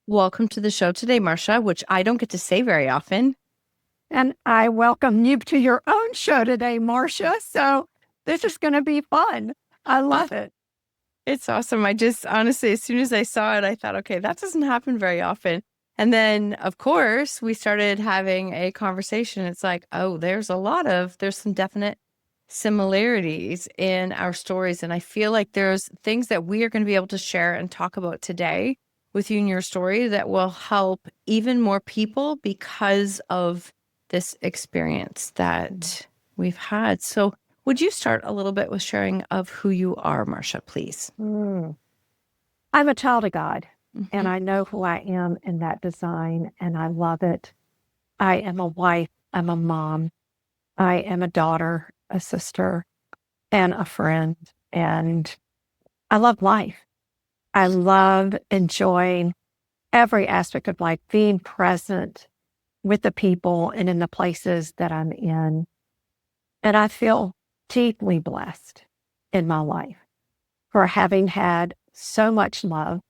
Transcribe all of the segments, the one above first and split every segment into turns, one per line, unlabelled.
Welcome to the show today, Marcia, which I don't get to say very often.
And I welcome you to your own show today, Marcia. So this is going to be fun. I love it.
It's awesome. I just honestly, as soon as I saw it, I thought, okay, that doesn't happen very often. And then, of course, we started having a conversation. It's like, oh, there's some definite similarities in our stories. And I feel like there's things that we are going to be able to share and talk about today with you and your story that will help even more people because of this experience that we've had. So, would you start a little bit with sharing of who you are, Marcia, please?
I'm a child of God, and
Mm-hmm.
I know who I am in that design, and I love it. I am a wife, I'm a mom, I am a daughter, a sister, and a friend. And I love life. I love enjoying every aspect of life, being present with the people and in the places that I'm in. And I feel deeply blessed in my life for having had so much love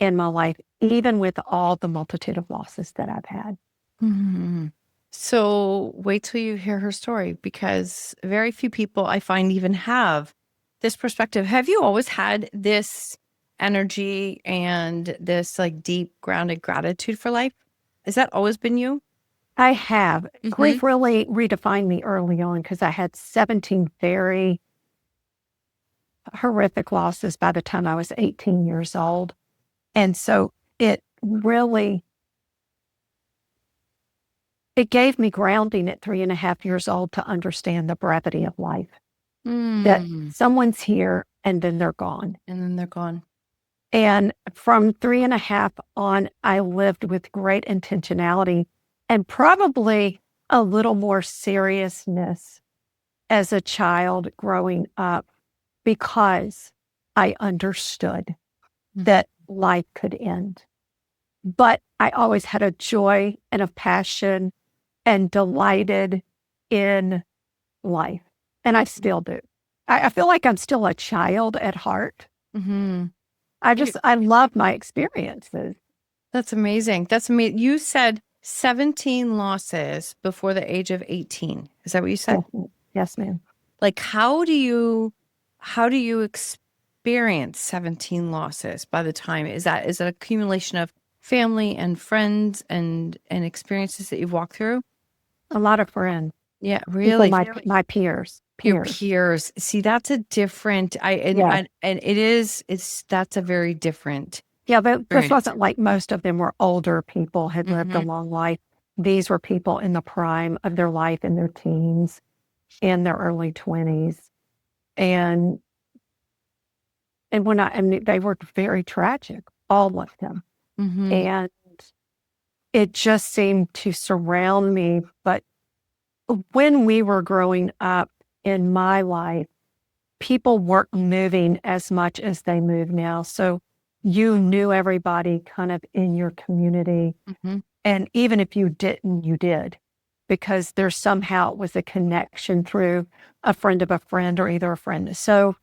in my life, even with all the multitude of losses that I've had.
Mm-hmm. So wait till you hear her story because very few people I find even have this perspective. Have you always had this energy and this like deep grounded gratitude for life? Has that always been you?
I have.
Mm-hmm.
Grief really redefined me early on because I had 17 very horrific losses by the time I was 18 years old. And so it gave me grounding at 3.5 years old to understand the brevity of life, that
Mm.
someone's here and then they're gone.
And then they're gone.
And from 3.5 on, I lived with great intentionality and probably a little more seriousness as a child growing up because I understood that life could end. But I always had a joy and a passion and delighted in life. And I still do. I feel like I'm still a child at heart.
Mm-hmm.
I love my experiences.
That's amazing. That's amazing. You said 17 losses before the age of 18. Is that what you said?
Yes, yes, ma'am.
Like how do you experience 17 losses by the time is it accumulation of family and friends and experiences that you've walked through?
A lot of friends,
Yeah,
people,
really.
my peers,
Your
peers.
peers. See, that's a different
Yeah.
and it is it's that's a very different
Yeah, but this
experience.
wasn't like most of them were older people, had lived a
Mm-hmm.
long life. These were people in the prime of their life, in their teens, in their early 20s. And I mean, they were very tragic, all of them.
Mm-hmm.
And it just seemed to surround me. But when we were growing up in my life, people weren't moving as much as they move now. So you knew everybody kind of in your community.
Mm-hmm.
And even if you didn't, you did, because there somehow was a connection through a friend of a friend or either a friend. So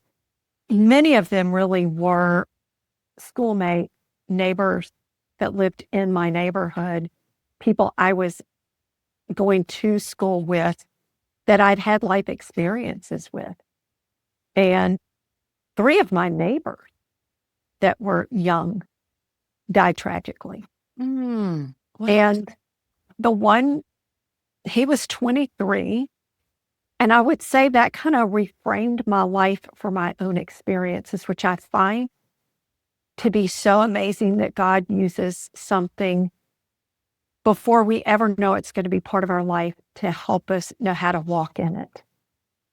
many of them really were schoolmate neighbors that lived in my neighborhood, people I was going to school with that I'd had life experiences with. And three of my neighbors that were young died tragically.
Mm. What?
And the one, he was 23. And I would say that kind of reframed my life for my own experiences, which I find to be so amazing that God uses something before we ever know it's going to be part of our life to help us know how to walk in it.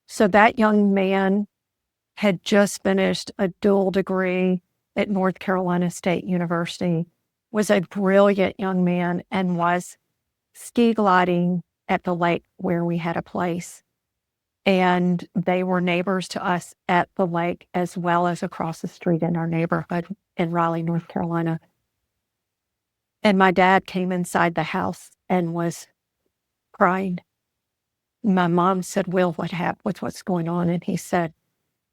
So that young man had just finished a dual degree at North Carolina State University, was a brilliant young man, and was ski gliding at the lake where we had a place. And they were neighbors to us at the lake as well as across the street in our neighborhood in Raleigh, North Carolina. And my dad came inside the house and was crying. My mom said, Will, what happened? What's going on? And he said,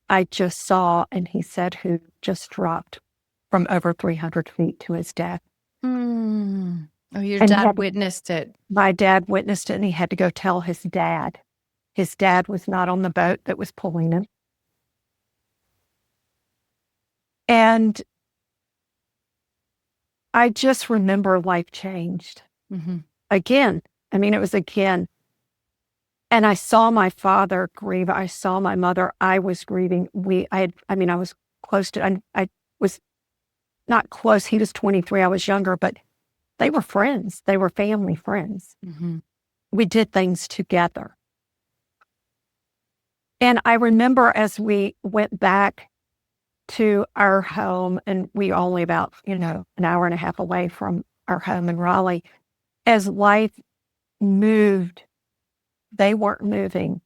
I just saw, and he said, who just dropped from over 300 feet to his death.
your
And
dad witnessed it.
my dad witnessed it, and he had to go tell his dad. His dad was not on the boat that was pulling him. And I just remember life changed.
Mm-hmm.
Again. I mean, it was again. And I saw my father grieve. I saw my mother. I was grieving. I was close to, I was not close. He was 23. I was younger, but they were friends. They were family friends.
Mm-hmm.
We did things together. And I remember as we went back to our home, and we only about, an hour and a half away from our home in Raleigh, as life moved, they weren't moving.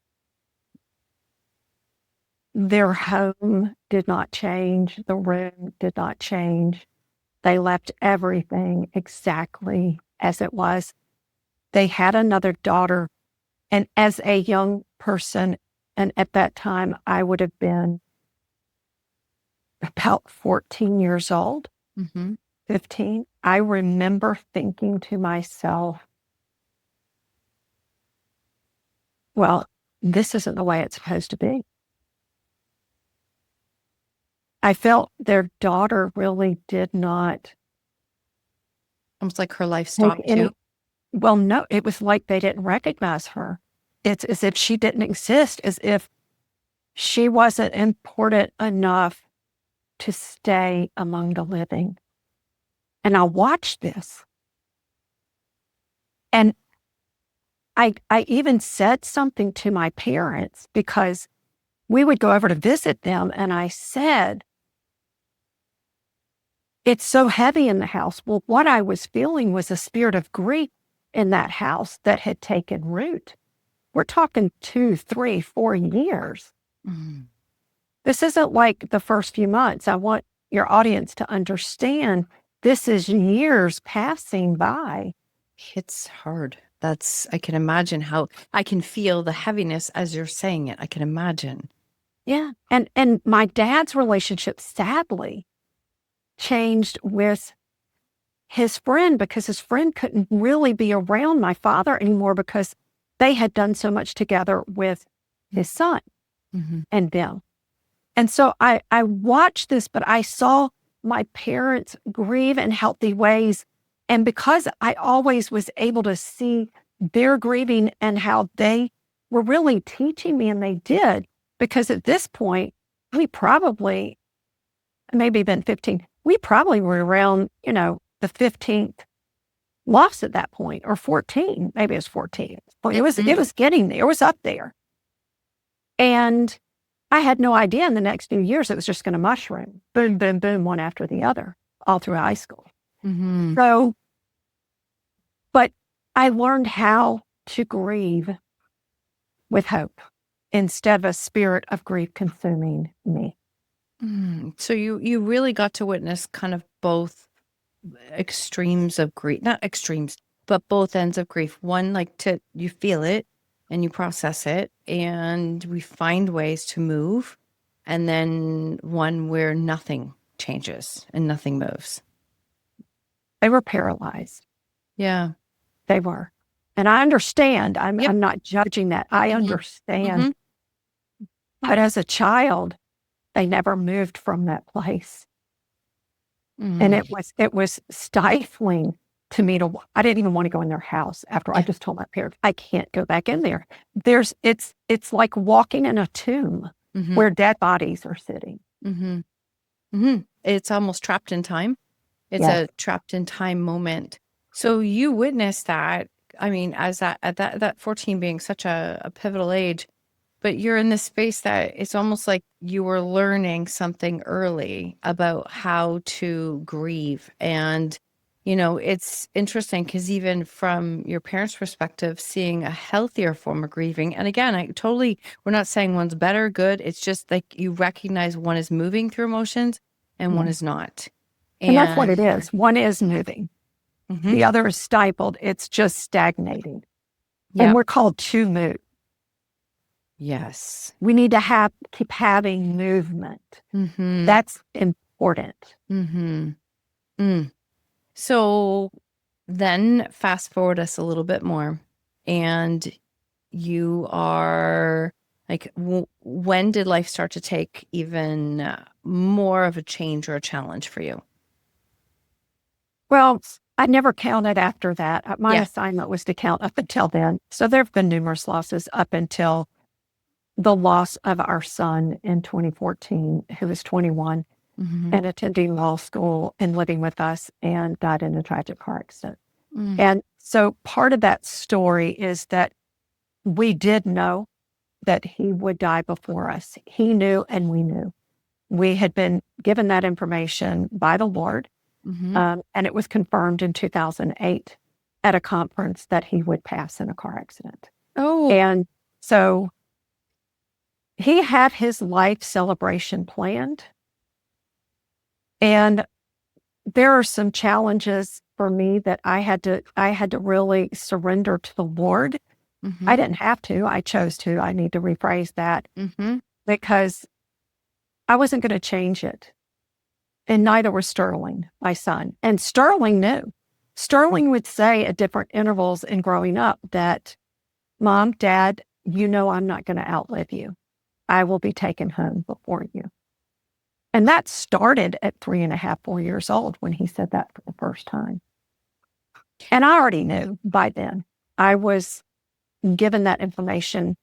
Their home did not change. The room did not change. They left everything exactly as it was. They had another daughter. And as a young person, and at that time, I would have been about 14 years old,
Mm-hmm.
15. I remember thinking to myself, well, this isn't the way it's supposed to be. I felt their daughter really did not
Almost like her life
take
stopped too.
well, no, it was like they didn't recognize her. It's as if she didn't exist, as if she wasn't important enough to stay among the living. And I watched this. And I even said something to my parents because we would go over to visit them. And I said, it's so heavy in the house. Well, what I was feeling was a spirit of grief in that house that had taken root. We're talking 2, 3, 4 years.
Mm-hmm.
This isn't like the first few months. I want your audience to understand this is years passing by.
It's hard. I can imagine how I can feel the heaviness as you're saying it. I can imagine.
Yeah. And my dad's relationship, sadly, changed with his friend because his friend couldn't really be around my father anymore because they had done so much together with his son
Mm-hmm.
and them. And so I watched this, but I saw my parents grieve in healthy ways. And because I always was able to see their grieving and how they were really teaching me, and they did, because at this point, we probably, maybe been 15, we probably were around, the 15th loss at that point, or 14, maybe it was 14. Well, it was getting there, it was up there. And I had no idea in the next few years it was just going to mushroom, boom, boom, boom, one after the other, all through high school.
Mm-hmm.
So, but I learned how to grieve with hope instead of a spirit of grief consuming me.
So you really got to witness kind of both extremes of grief, not extremes, but both ends of grief. One, you feel it and you process it, and we find ways to move. And then one where nothing changes and nothing moves.
They were paralyzed.
Yeah.
They were. And I understand. I'm
Yep.
not judging that. I understand.
Mm-hmm.
But as a child, they never moved from that place. And it was stifling to me I didn't even want to go in their house after I just told my parents, I can't go back in there. It's like walking in a tomb where dead bodies are sitting.
Mm-hmm. Mm-hmm. It's almost trapped in time. It's a trapped in time moment. So you witnessed that. I mean, as that 14 being such a pivotal age, but you're in this space that it's almost like you were learning something early about how to grieve. And, it's interesting because even from your parents' perspective, seeing a healthier form of grieving. And again, we're not saying one's better, good. It's just like you recognize one is moving through emotions and one is not.
And that's what it is. One is moving.
Mm-hmm.
The other is stifled. It's just stagnating. Yep. And we're called to move.
Yes.
We need to keep having movement.
Mm-hmm.
That's important.
Mm-hmm. Mm. So then fast forward us a little bit more, and you are like, when did life start to take even more of a change or a challenge for you?
Well, I never counted after that. My
Yeah.
assignment was to count up until then. So there have been numerous losses up until the loss of our son in 2014, who was 21
Mm-hmm.
and attending law school and living with us and died in a tragic car accident.
Mm.
And so part of that story is that we did know that he would die before us. He knew and we knew. We had been given that information by the Lord,
Mm-hmm.
and it was confirmed in 2008 at a conference that he would pass in a car accident.
Oh.
And so he had his life celebration planned. And there are some challenges for me that I had to really surrender to the Lord.
Mm-hmm.
I didn't have to. I chose to. I need to rephrase that
Mm-hmm.
because I wasn't going to change it. And neither was Sterling, my son. And Sterling knew. Sterling would say at different intervals in growing up that, Mom, Dad, I'm not going to outlive you. I will be taken home before you. And that started at 3.5, 4 years old when he said that for the first time. And I already knew by then. I was given that information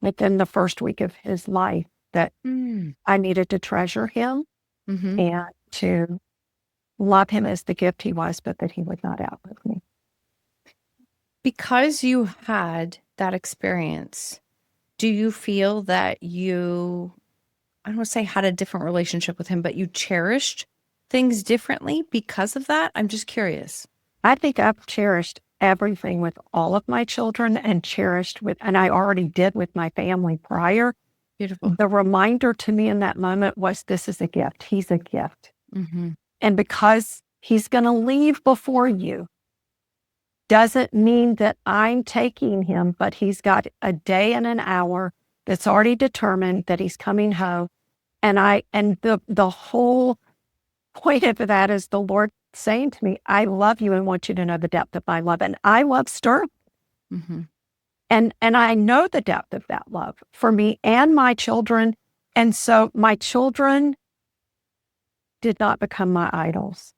within the first week of his life that
Mm.
I needed to treasure him
Mm-hmm.
and to love him as the gift he was, but that he would not outlive me.
Because you had that experience, do you feel that you, I don't want to say had a different relationship with him, but you cherished things differently because of that? I'm just curious.
I think I've cherished everything with all of my children and and I already did with my family prior.
Beautiful.
The reminder to me in that moment was, this is a gift. He's a gift.
Mm-hmm.
And because he's going to leave before you, doesn't mean that I'm taking him, but he's got a day and an hour that's already determined that he's coming home. And the whole point of that is the Lord saying to me, I love you and want you to know the depth of my love. And I love Sterling.
Mm-hmm.
And I know the depth of that love for me and my children. And so my children did not become my idols.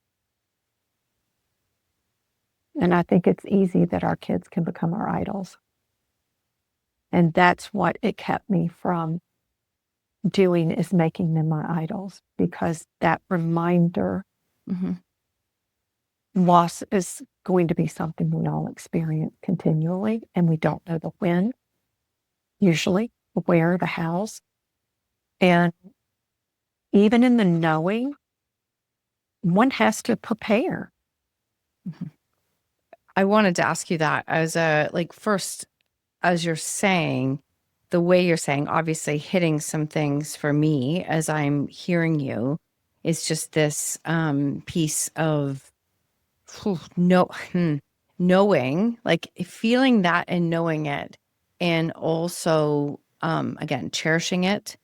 And I think it's easy that our kids can become our idols. And that's what it kept me from doing, is making them my idols, because that reminder,
Mm-hmm.
loss is going to be something we all experience continually. And we don't know the when, usually, the where, the hows. And even in the knowing, one has to prepare.
Mm-hmm. I wanted to ask you that as first, as you're saying, the way you're saying, obviously hitting some things for me as I'm hearing you is just this piece of knowing, like feeling that and knowing it, and also again cherishing it.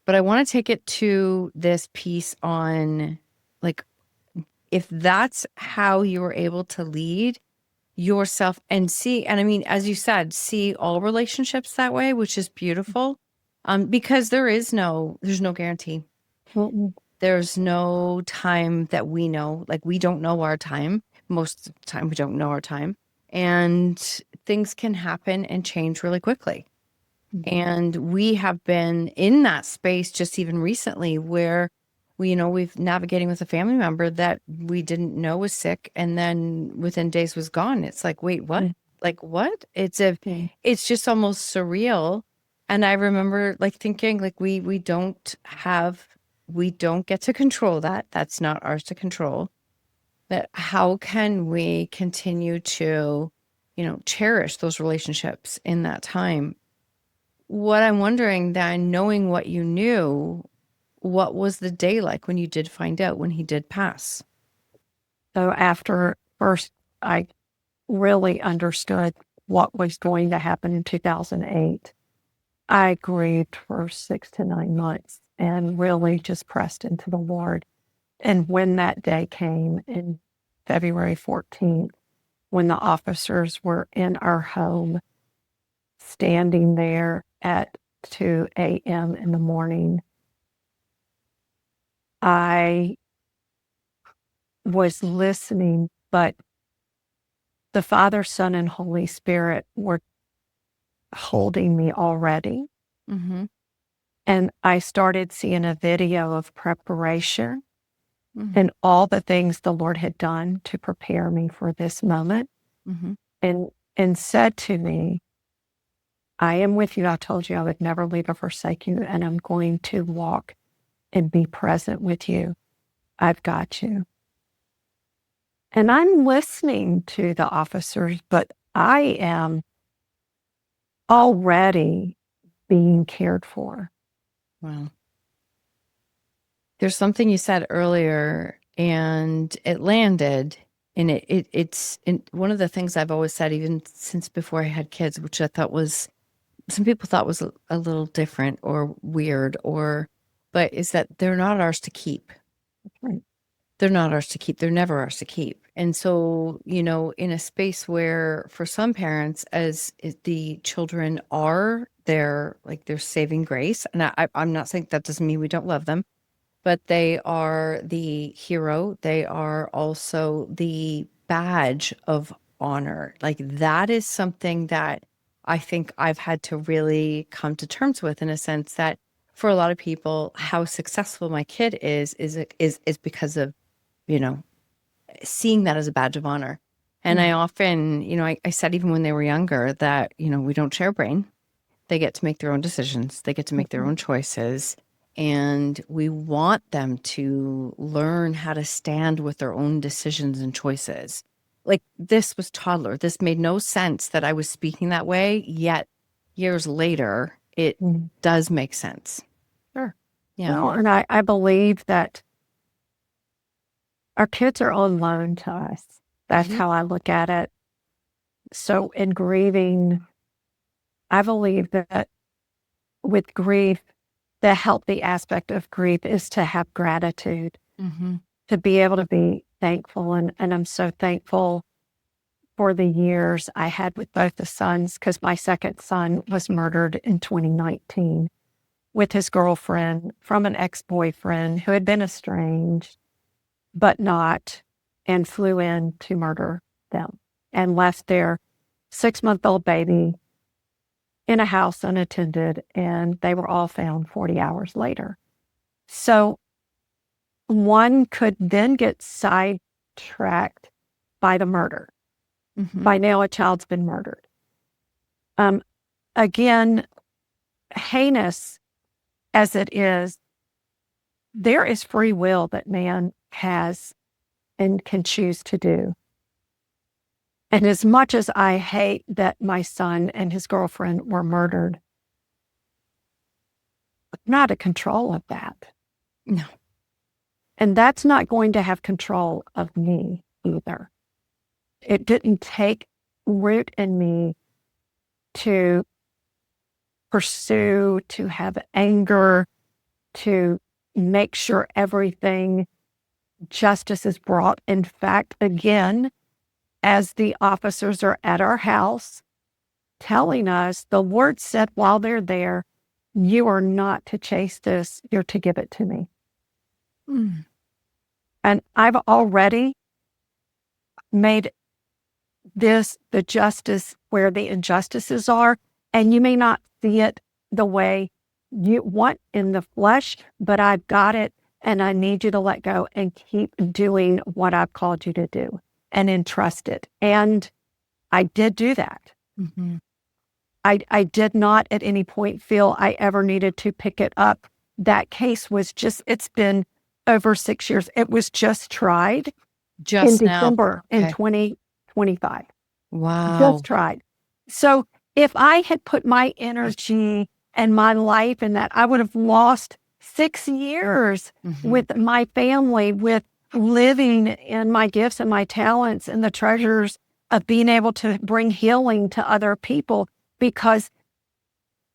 But I want to take it to this piece on, like, if that's how you were able to lead yourself and see, and I mean, as you said, see all relationships that way, which is beautiful. Because there's no guarantee.
Mm-mm.
There's no time that we know. Like, we don't know our time. Most of the time we don't know our time. And things can happen and change really quickly. And we have been in that space just even recently where we've navigating with a family member that we didn't know was sick, and then within days was gone. It's like, wait, what?
Mm.
Like, what? It's just almost surreal. And I remember like thinking, like, we don't get to control that. That's not ours to control. But how can we continue to, cherish those relationships in that time? What I'm wondering then, knowing what you knew, what was the day like when you did find out when he did pass?
So after first I really understood what was going to happen in 2008, I grieved for 6 to 9 months and really just pressed into the Lord. And when that day came in February 14th, when the officers were in our home, standing there at 2 a.m. in the morning. I was listening, but the Father, Son, and Holy Spirit were holding me already.
Mm-hmm.
And I started seeing a video of preparation
Mm-hmm.
and all the things the Lord had done to prepare me for this moment.
Mm-hmm.
And said to me, I am with you. I told you I would never leave or forsake you, and I'm going to walk and be present with you. I've got you. And I'm listening to the officers, but I am already being cared for.
Wow. There's something you said earlier, and it landed. And it's one of the things I've always said, even since before I had kids, which I thought was, some people thought was a little different or weird, but is that they're not ours to keep.
Right.
They're not ours to keep. They're never ours to keep. And so, in a space where for some parents, the children are their saving grace. And I'm not saying that doesn't mean we don't love them, but they are the hero. They are also the badge of honor. Like, that is something that I think I've had to really come to terms with, in a sense that for a lot of people, how successful my kid is because of, seeing that as a badge of honor. And I often, I said, even when they were younger, that, we don't share brain. They get to make their own decisions. They get to make their own choices. And we want them to learn how to stand with their own decisions and choices. Like, this was toddler. This made no sense that I was speaking that way, yet years later, it does make sense.
Sure.
Yeah.
Well, and I believe that our kids are on loan to us. That's how I look at it. So in grieving, I believe that with grief, the healthy aspect of grief is to have gratitude, to be able to be thankful. And I'm so thankful for the years I had with both the sons, because my second son was murdered in 2019 with his girlfriend from an ex-boyfriend who had been estranged, but not, and flew in to murder them and left their 6-month-old baby in a house unattended, and they were all found 40 hours later. So one could then get sidetracked by the murder. By now, a child's been murdered. Again, heinous as it is, there is free will that man has and can choose to do. And as much as I hate that my son and his girlfriend were murdered, I'm not in control of that.
No.
And that's not going to have control of me either. It didn't take root in me to pursue, to have anger, to make sure everything, justice is brought. In fact, again, as the officers are at our house telling us, the Lord said while they're there, you are not to chase this, you're to give it to me. And I've already made this the justice where the injustices are, and you may not see it the way you want in the flesh, but I've got it, and I need you to let go and keep doing what I've called you to do and entrust it. And I did do that. I did not at any point feel I ever needed to pick it up. That case was just, it's been over 6 years. It was just tried
Just
in
now.
December in
Okay.
2025.
Wow.
Just tried. So if I had put my energy and my life in that, I would have lost 6 years with my family, with living in my gifts and my talents and the treasures of being able to bring healing to other people, because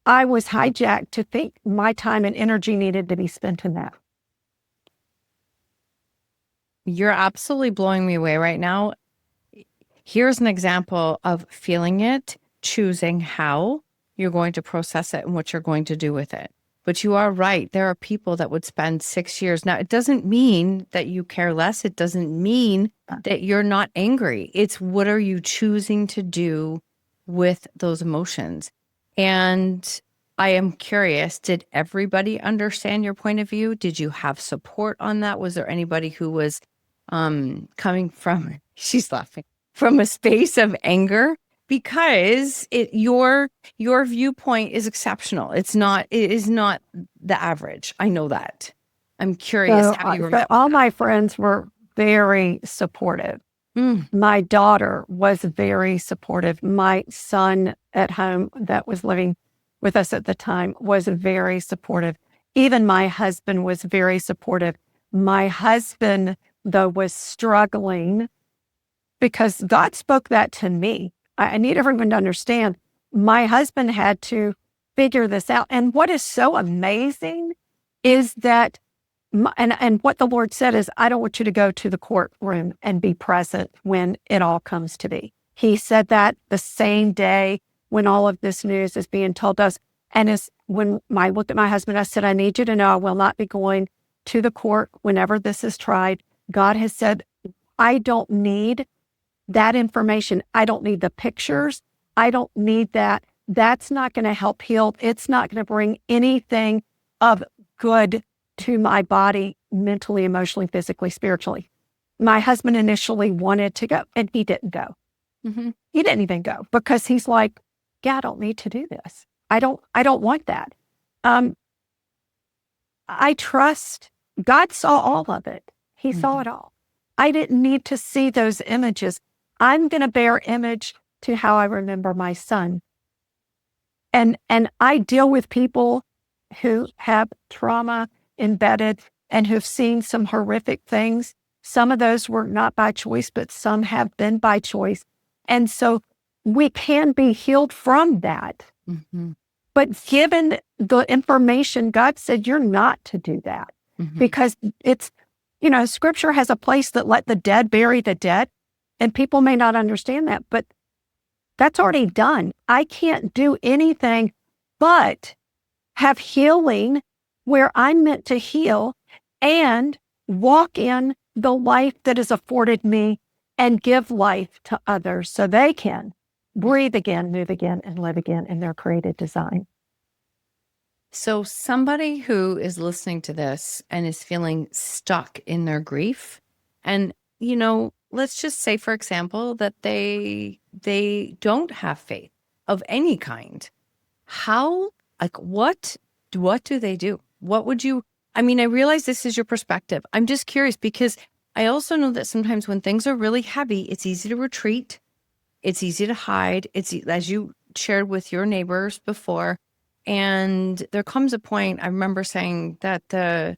I was hijacked to think my time and energy needed to be spent in that.
You're absolutely blowing me away right now. Here's an example of feeling it, choosing how you're going to process it and what you're going to do with it. But you are right. There are people that would spend 6 years. Now, it doesn't mean that you care less. It doesn't mean that you're not angry. It's what are you choosing to do with those emotions? And I am curious, did everybody understand your point of view? Did you have support on that? Was there anybody who was coming from, she's laughing, from a space of anger? Because your viewpoint is exceptional. It is not the average. I know that. I'm curious how you remember.
All my friends were very supportive. My daughter was very supportive. My son at home that was living with us at the time was very supportive. Even my husband was very supportive. My husband, though, was struggling because God spoke that to me. I need everyone to understand my husband had to figure this out. And what is so amazing is that, and what the Lord said is, I don't want you to go to the courtroom and be present when it all comes to be. He said that the same day when all of this news is being told us. And when I looked at my husband, I said, I need you to know I will not be going to the court whenever this is tried. God has said, I don't need that information. I don't need the pictures. I don't need that. That's not going to help heal. It's not going to bring anything of good to my body, mentally, emotionally, physically, spiritually. My husband initially wanted to go, and he didn't go. He didn't even go because he's like, yeah, I don't need to do this. I don't want that. I trust God saw all of it. He saw it all. I didn't need to see those images. I'm going to bear image to how I remember my son. And I deal with people who have trauma embedded and who've seen some horrific things. Some of those were not by choice, but some have been by choice. And so we can be healed from that. But given the information, God said, you're not to do that because it's, Scripture has a place that let the dead bury the dead. And people may not understand that, but that's already done. I can't do anything but have healing where I'm meant to heal and walk in the life that is afforded me and give life to others so they can breathe again, move again, and live again in their created design.
So somebody who is listening to this and is feeling stuck in their grief, and, let's just say, for example, that they don't have faith of any kind. How, what do they do? What would you, I realize this is your perspective. I'm just curious because I also know that sometimes when things are really heavy, it's easy to retreat. It's easy to hide. It's, as you shared with your neighbors before. And there comes a point, I remember saying that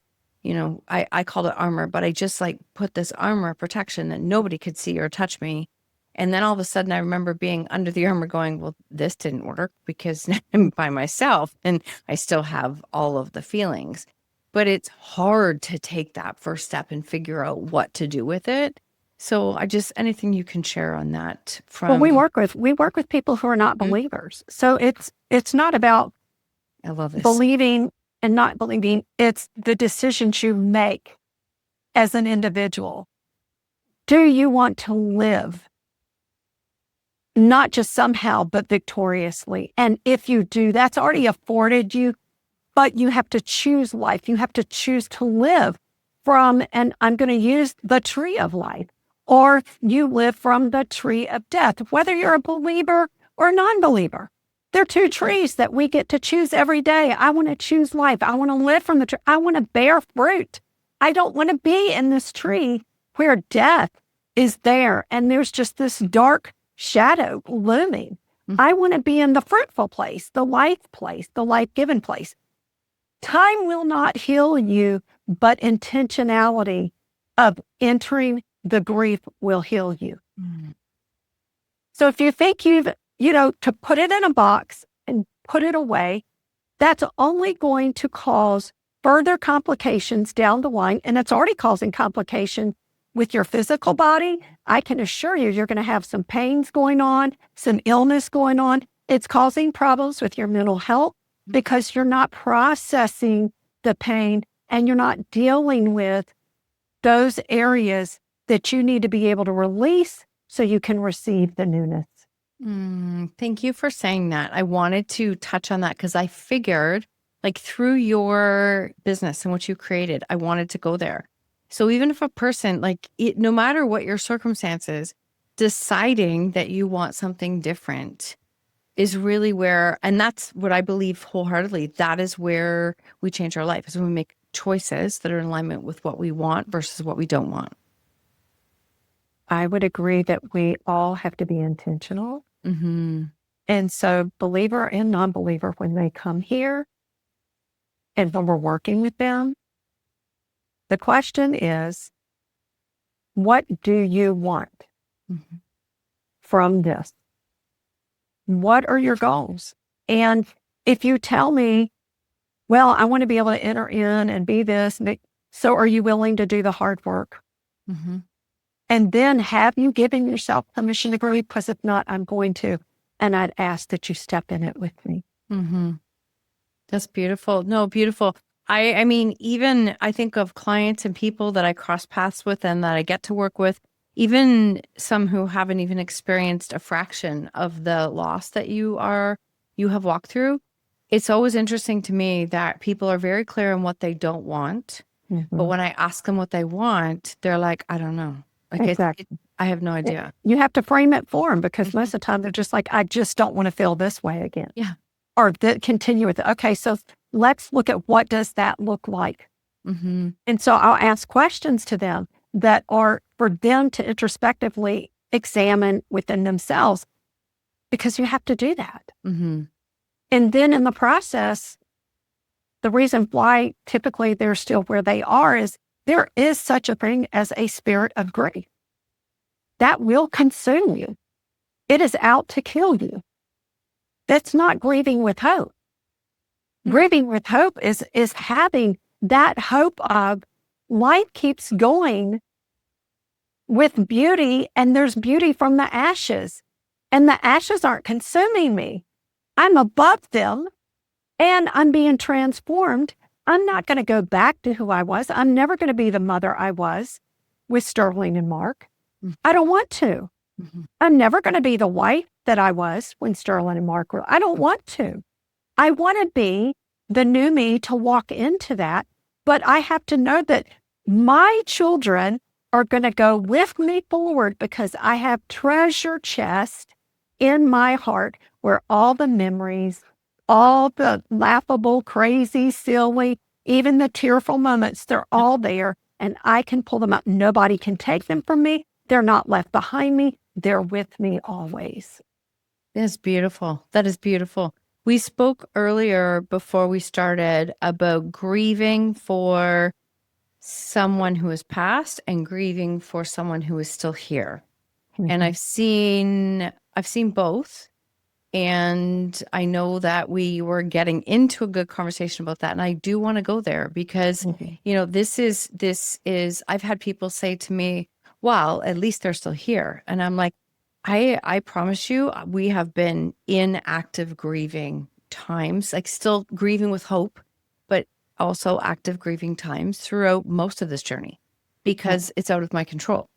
I called it armor, but I just put this armor of protection that nobody could see or touch me. And then all of a sudden I remember being under the armor going, well, this didn't work because I'm by myself and I still have all of the feelings. But it's hard to take that first step and figure out what to do with it. So anything you can share on that from.
Well, we work with people who are not believers. So it's not about
I love this.
Believing and not believing. It's the decisions you make as an individual. Do you want to live not just somehow, but victoriously? And if you do, that's already afforded you, but you have to choose life. You have to choose to live from, and I'm going to use the tree of life, or you live from the tree of death, whether you're a believer or non-believer. There are two trees that we get to choose every day. I want to choose life. I want to live from the tree. I want to bear fruit. I don't want to be in this tree where death is there and there's just this dark shadow looming. I want to be in the fruitful place, the life-given place. Time will not heal you, but intentionality of entering the grief will heal you. So if you think you've to put it in a box and put it away, that's only going to cause further complications down the line. And it's already causing complication with your physical body, I can assure you, you're going to have some pains going on, some illness going on. It's causing problems with your mental health because you're not processing the pain and you're not dealing with those areas that you need to be able to release so you can receive the newness.
Thank you for saying that. I wanted to touch on that because I figured, like, through your business and what you created, I wanted to go there. So even if a person, like, no matter what your circumstances, deciding that you want something different is really where, and that's what I believe wholeheartedly, that is where we change our life, is when we make choices that are in alignment with what we want versus what we don't want.
I would agree that we all have to be intentional. And so believer and non-believer, when they come here and when we're working with them, the question is, what do you want from this? What are your goals? And if you tell me, well, I want to be able to enter in and be this, so are you willing to do the hard work? And then have you given yourself permission to grieve? Because if not, I'm going to. And I'd ask that you step in it with me.
That's beautiful. No, beautiful. I mean, even I think of clients and people that I cross paths with and that I get to work with, even some who haven't even experienced a fraction of the loss that you have walked through. It's always interesting to me that people are very clear on what they don't want. But when I ask them what they want, they're like, I don't know. Like,
Exactly.
I have no idea.
You have to frame it for them because most of the time they're just like, I just don't want to feel this way again.
Yeah.
Or continue with it. Okay, so let's look at what does that look like? And so I'll ask questions to them that are for them to introspectively examine within themselves because you have to do that. And then in the process, the reason why typically they're still where they are is there is such a thing as a spirit of grief that will consume you. It is out to kill you. That's not grieving with hope. Grieving with hope is having that hope of life keeps going with beauty, and there's beauty from the ashes. And the ashes aren't consuming me. I'm above them, and I'm being transformed. I'm not going to go back to who I was. I'm never going to be the mother I was with Sterling and Mark. I don't want to. I'm never going to be the wife that I was when Sterling and Mark were. I don't want to. I want to be the new me to walk into that, but I have to know that my children are going to go with me forward because I have treasure chest in my heart where all the memories, all the laughable, crazy, silly, even the tearful moments, they're all there and I can pull them out. Nobody can take them from me. They're not left behind me. They're with me always.
That's beautiful. That is beautiful. We spoke earlier before we started about grieving for someone who has passed and grieving for someone who is still here. And I've seen both. And I know that we were getting into a good conversation about that. And I do want to go there because, this is, I've had people say to me, well, at least they're still here. And I'm like, I promise you, we have been in active grieving times, like still grieving with hope, but also active grieving times throughout most of this journey because it's out of my control.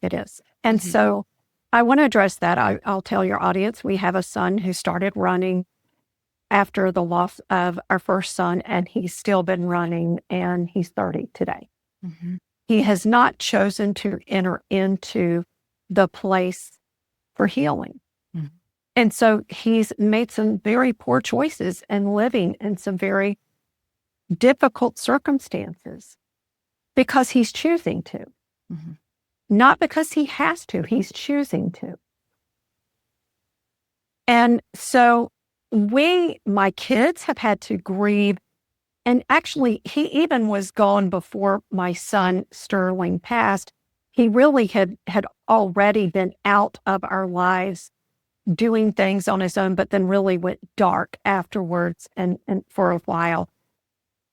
It is. And so I want to address that. I'll tell your audience, we have a son who started running after the loss of our first son, and he's still been running, and he's 30 today. He has not chosen to enter into the place for healing. And so he's made some very poor choices and living in some very difficult circumstances because he's choosing to. Not because he has to, he's choosing to. And so my kids have had to grieve. And actually, he even was gone before my son Sterling passed. He really had already been out of our lives doing things on his own, but then really went dark afterwards and for a while.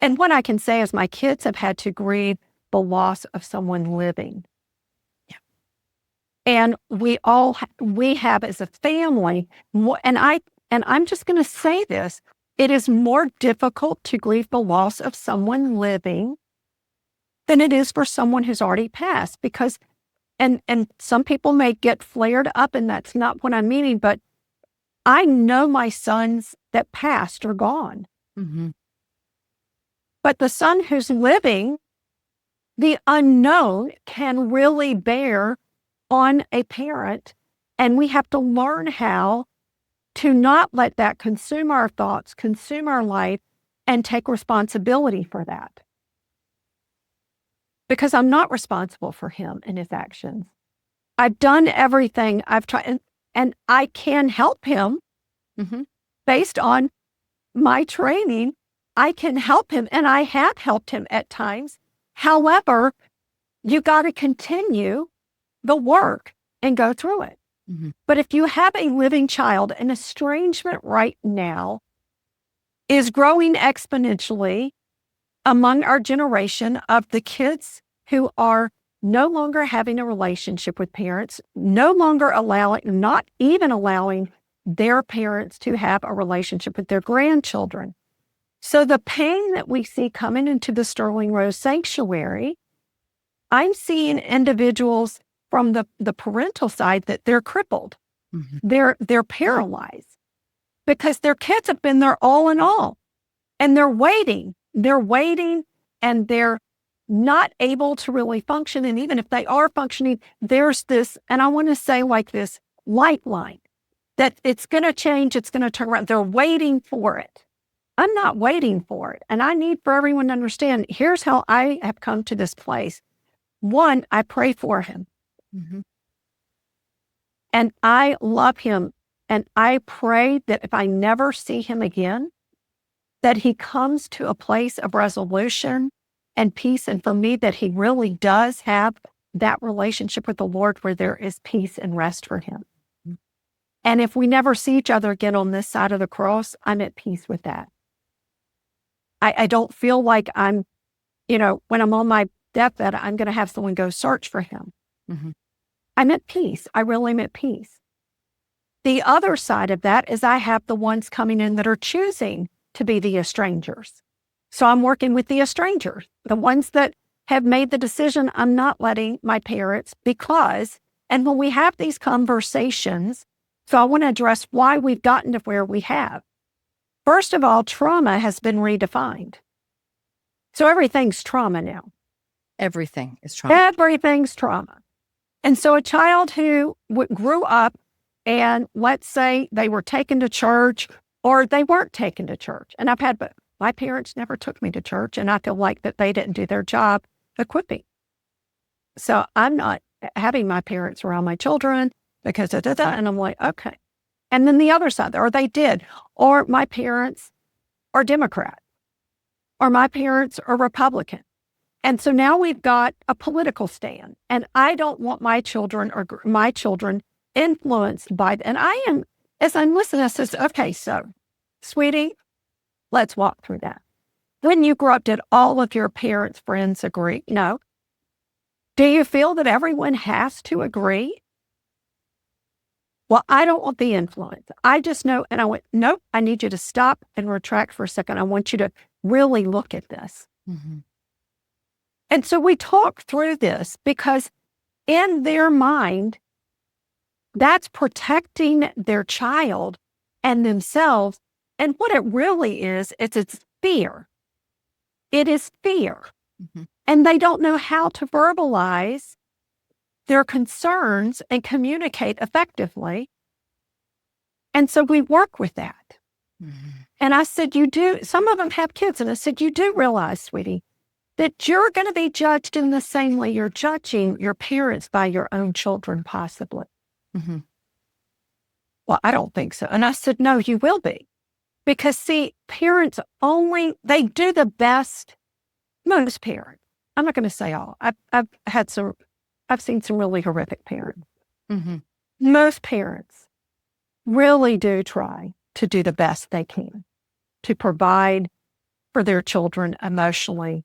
And what I can say is my kids have had to grieve the loss of someone living. And we have as a family, and I'm just going to say this, it is more difficult to grieve the loss of someone living than it is for someone who's already passed, because, and some people may get flared up, and that's not what I'm meaning, but I know my sons that passed are gone.
Mm-hmm.
But the son who's living, the unknown can really bear on a parent, and we have to learn how to not let that consume our thoughts, consume our life, and take responsibility for that. Because I'm not responsible for him and his actions. I've done everything I've tried, and I can help him based on my training. I can help him, and I have helped him at times. However, you got to continue the work and go through it. But if you have a living child, an estrangement right now is growing exponentially among our generation of the kids who are no longer having a relationship with parents, no longer not even allowing their parents to have a relationship with their grandchildren. So the pain that we see coming into the Sterling Rose Sanctuary, I'm seeing individuals from the parental side that they're crippled. They're paralyzed because their kids have been their all in all, and they're waiting, and they're not able to really function. And even if they are functioning, there's this, and I want to say like this, lifeline that it's going to change, it's going to turn around. They're waiting for it. I'm not waiting for it. And I need for everyone to understand, here's how I have come to this place. One, I pray for him. And I love him. And I pray that if I never see him again, that he comes to a place of resolution and peace. And for me, that he really does have that relationship with the Lord where there is peace and rest for him. And if we never see each other again on this side of the cross, I'm at peace with that. I don't feel like I'm, when I'm on my deathbed, I'm going to have someone go search for him. I'm at peace. I really am at peace. The other side of that is I have the ones coming in that are choosing to be the estrangers. So I'm working with the estrangers, the ones that have made the decision, I'm not letting my parents because, and when we have these conversations, so I want to address why we've gotten to where we have. First of all, trauma has been redefined. So everything's trauma now.
Everything is trauma.
Everything's trauma. And so a child who grew up and let's say they were taken to church or they weren't taken to church. And but my parents never took me to church, and I feel like that they didn't do their job equipping. So I'm not having my parents around my children because and I'm like, okay. And then the other side, or they did, or my parents are Democrat, or my parents are Republican. And so now we've got a political stand, and I don't want my children influenced by that. And I am, as I'm listening, I says, okay, so sweetie, let's walk through that. When you grew up, did all of your parents' friends agree? No. Do you feel that everyone has to agree? Well, I don't want the influence. I just know, and I went, nope, I need you to stop and retract for a second. I want you to really look at this. And so we talk through this because in their mind, that's protecting their child and themselves. And what it really is, it's fear. It is fear. And they don't know how to verbalize their concerns and communicate effectively. And so we work with that. And I said, some of them have kids. And I said, you do realize, sweetie, that you're going to be judged in the same way you're judging your parents by your own children, possibly. Well, I don't think so. And I said, no, you will be. Because see, parents they do the best, most parents. I'm not going to say all. I've seen some really horrific parents. Most parents really do try to do the best they can to provide for their children emotionally,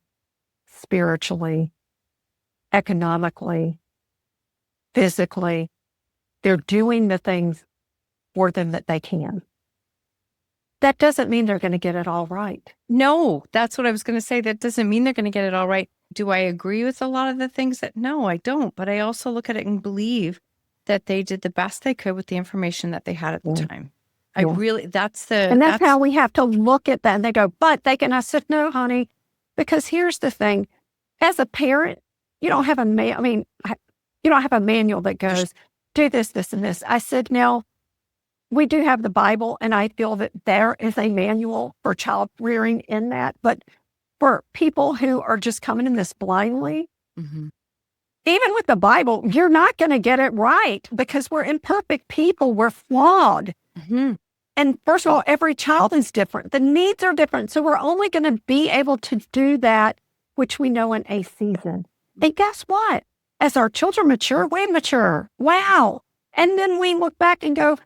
spiritually, economically, physically. they're doing the things for them that they can. That doesn't mean they're going to get it all right.
No, that's what I was going to say. That doesn't mean they're going to get it all right. Do I agree with a lot of the things that? No, I don't. But I also look at it and believe that they did the best they could with the information that they had at the time. I really,
and that's how we have to look at that. And they go, but they can. I said, no, honey, because here's the thing. As a parent, you don't have you don't have a manual that goes, do this, this, and this. I said, no, we do have the Bible, and I feel that there is a manual for child rearing in that. But for people who are just coming in this blindly, even with the Bible, you're not going to get it right because we're imperfect people. We're flawed. And first of all, every child is different. The needs are different. So we're only going to be able to do that, which we know in a season. And guess what? As our children mature, we mature. Wow. And then we look back and go,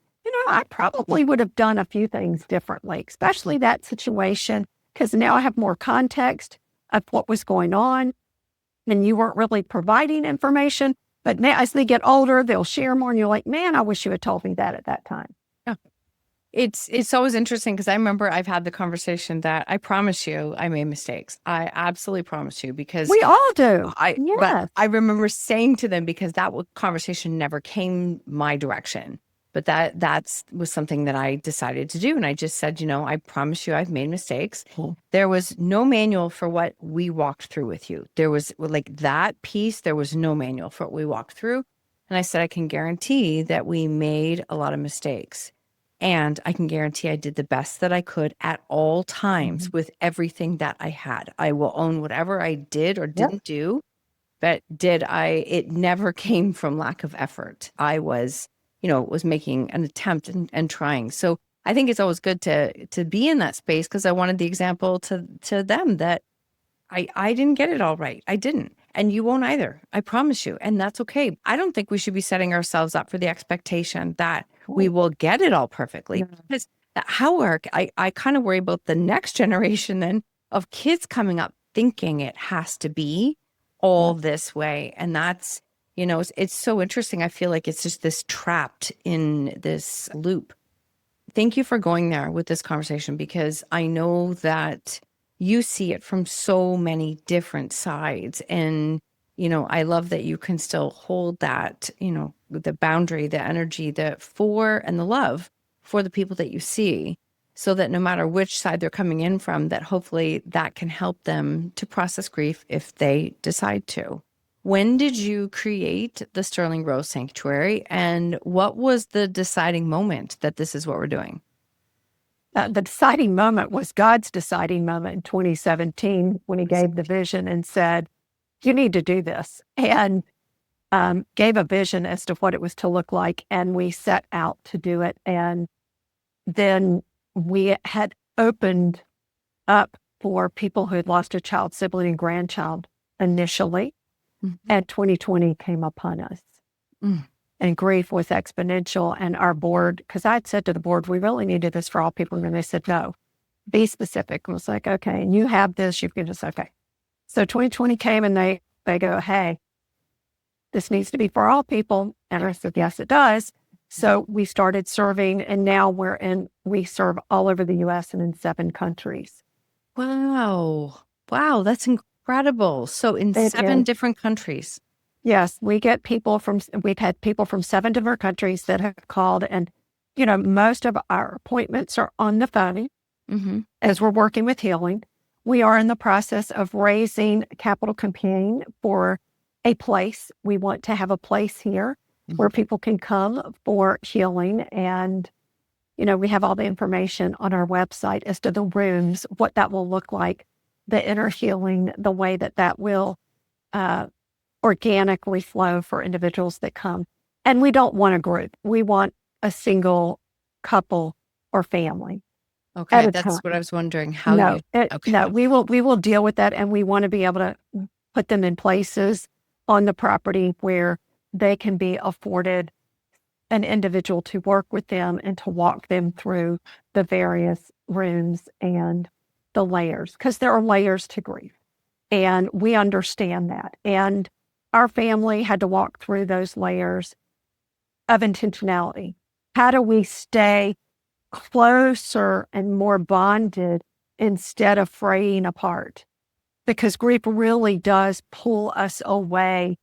I probably would have done a few things differently, especially that situation, because now I have more context of what was going on. And you weren't really providing information. But now as they get older, they'll share more. And you're like, man, I wish you had told me that at that time.
It's always interesting because I remember I've had the conversation that I promise you I made mistakes. I absolutely promise you, because
we all do.
But I remember saying to them, because that conversation never came my direction, but that was something that I decided to do. And I just said, I promise you I've made mistakes. There was no manual for what we walked through with you. There was like that piece. There was no manual for what we walked through. And I said, I can guarantee that we made a lot of mistakes. And I can guarantee I did the best that I could at all times with everything that I had. I will own whatever I did or didn't do, but it never came from lack of effort. I was making an attempt and trying. So I think it's always good to be in that space, because I wanted the example to them that I didn't get it all right. I didn't. And you won't either. I promise you. And that's okay. I don't think we should be setting ourselves up for the expectation that we will get it all perfectly. Because I kind of worry about the next generation then of kids coming up thinking it has to be all this way. And that's, it's so interesting. I feel like it's just this trapped in this loop. Thank you for going there with this conversation, because I know that you see it from so many different sides. And, I love that you can still hold that, the boundary, the energy, and the love for the people that you see, so that no matter which side they're coming in from, that hopefully that can help them to process grief if they decide to. When did you create the Sterling Rose Sanctuary, and what was the deciding moment that this is what we're doing?
The deciding moment was God's deciding moment in 2017 when he gave the vision and said, you need to do this, and gave a vision as to what it was to look like. And we set out to do it. And then we had opened up for people who had lost a child, sibling, and grandchild initially. And 2020 came upon us. And grief was exponential. And our board, because I had said to the board, we really needed this for all people. And they said, no, be specific. I was like, okay, and you have this, you can just, okay. So 2020 came and they go, hey, this needs to be for all people. And I said, yes, it does. So we started serving, and now we serve all over the U.S. and in 7 countries.
Wow. Wow, that's incredible. So in 7 different countries.
Yes, we've had people from 7 different countries that have called, and, most of our appointments are on the phone as we're working with healing. We are in the process of raising capital campaign for a place. We want to have a place here where people can come for healing. And, we have all the information on our website as to the rooms, what that will look like, the inner healing, the way that will organically flow for individuals that come. And we don't want a group. We want a single couple or family.
Okay, that's what I was wondering.
No, we will deal with that, and we want to be able to put them in places on the property where they can be afforded an individual to work with them and to walk them through the various rooms and the layers, because there are layers to grief, and we understand that. And our family had to walk through those layers of intentionality. How do we stay closer and more bonded instead of fraying apart? Because grief really does pull us away,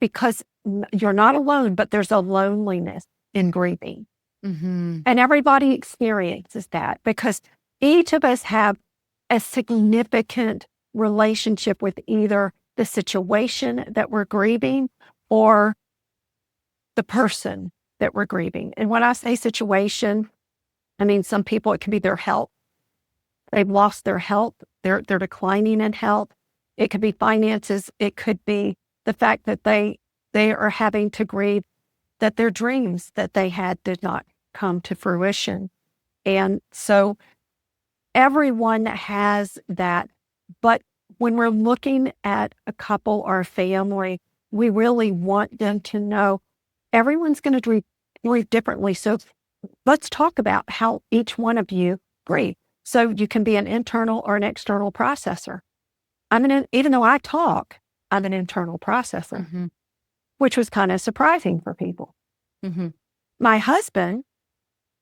because you're not alone, but there's a loneliness in grieving.
Mm-hmm.
And everybody experiences that because each of us have a significant relationship with either the situation that we're grieving or the person that we're grieving. And when I say situation, I mean, some people, it can be their health. They've lost their health. They're declining in health. It could be finances. It could be the fact that they are having to grieve that their dreams that they had did not come to fruition. And so everyone has that. But when we're looking at a couple or a family, we really want them to know everyone's going to grieve differently. So let's talk about how each one of you grieve. So you can be an internal or an external processor. Even though I talk, I'm an internal processor,
Mm-hmm.
which was kind of surprising for people.
Mm-hmm.
My husband,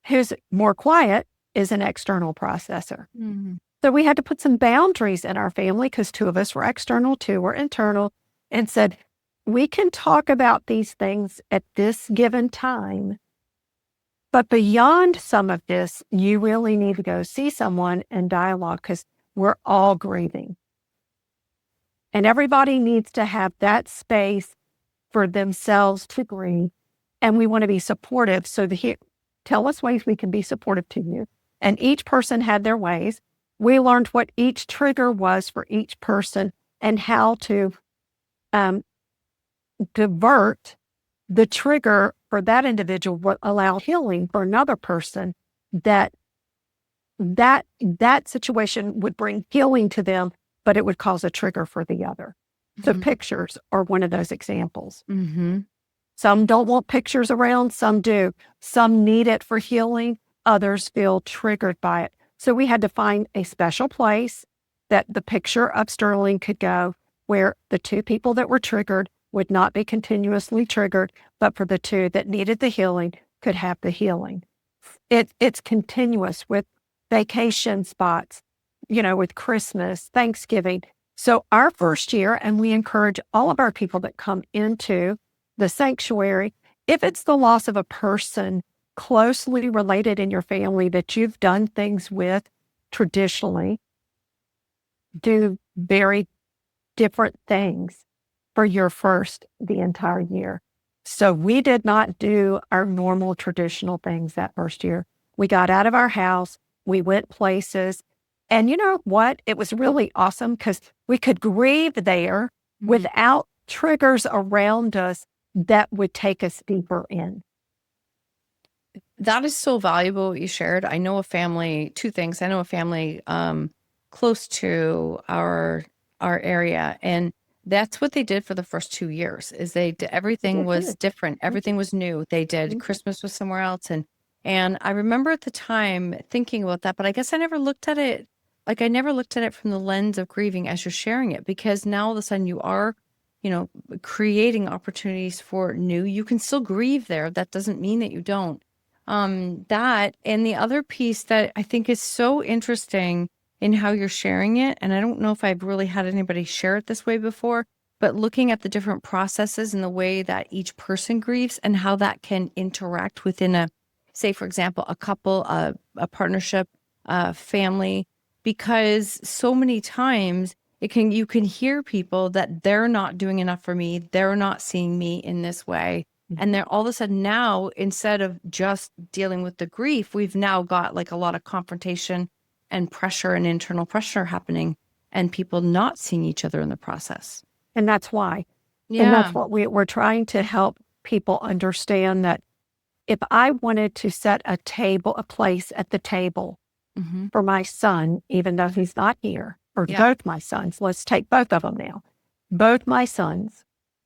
who's more quiet, is an external processor.
Mm-hmm.
So we had to put some boundaries in our family because 2 of us were external, 2 were internal, and said, we can talk about these things at this given time, but beyond some of this, you really need to go see someone and dialogue because we're all grieving. And everybody needs to have that space for themselves to grieve. And we want to be supportive. So tell us ways we can be supportive to you. And each person had their ways. We learned what each trigger was for each person and how to divert the trigger for that individual, will allow healing for another person, that situation would bring healing to them, but it would cause a trigger for the other. So pictures are one of those examples.
Mm-hmm.
Some don't want pictures around, some do. Some need it for healing, others feel triggered by it. So we had to find a special place that the picture of Sterling could go, where the 2 people that were triggered would not be continuously triggered, but for the 2 that needed the healing could have the healing. It's continuous with vacation spots, with Christmas, Thanksgiving. So our first year, and we encourage all of our people that come into the sanctuary, if it's the loss of a person closely related in your family that you've done things with traditionally, do very different things for your the entire year. So we did not do our normal traditional things that first year. We got out of our house, we went places, and you know what? It was really awesome because we could grieve there without triggers around us that would take us deeper in.
That is so valuable what you shared. I know a family, 2 things. I know a family close to our area, and that's what they did for the first 2 years. Is everything was different. Everything was new. They did Christmas was somewhere else, and I remember at the time thinking about that, but I guess I never looked at it. Like I never looked at it from the lens of grieving as you're sharing it, because now all of a sudden you are, creating opportunities for new. You can still grieve there. That doesn't mean that you don't. That, and the other piece that I think is so interesting in how you're sharing it, and I don't know if I've really had anybody share it this way before, but looking at the different processes and the way that each person grieves and how that can interact within say, for example, a couple, a partnership, a family, because so many times you can hear people that they're not doing enough for me. They're not seeing me in this way. And they're all of a sudden now, instead of just dealing with the grief, we've now got like a lot of confrontation and pressure and internal pressure happening, and people not seeing each other in the process.
And that's why.
Yeah.
And that's what we're trying to help people understand, that if I wanted to set a place at the table for my son, even though he's not here, or both my sons, let's take both of them now, both my sons,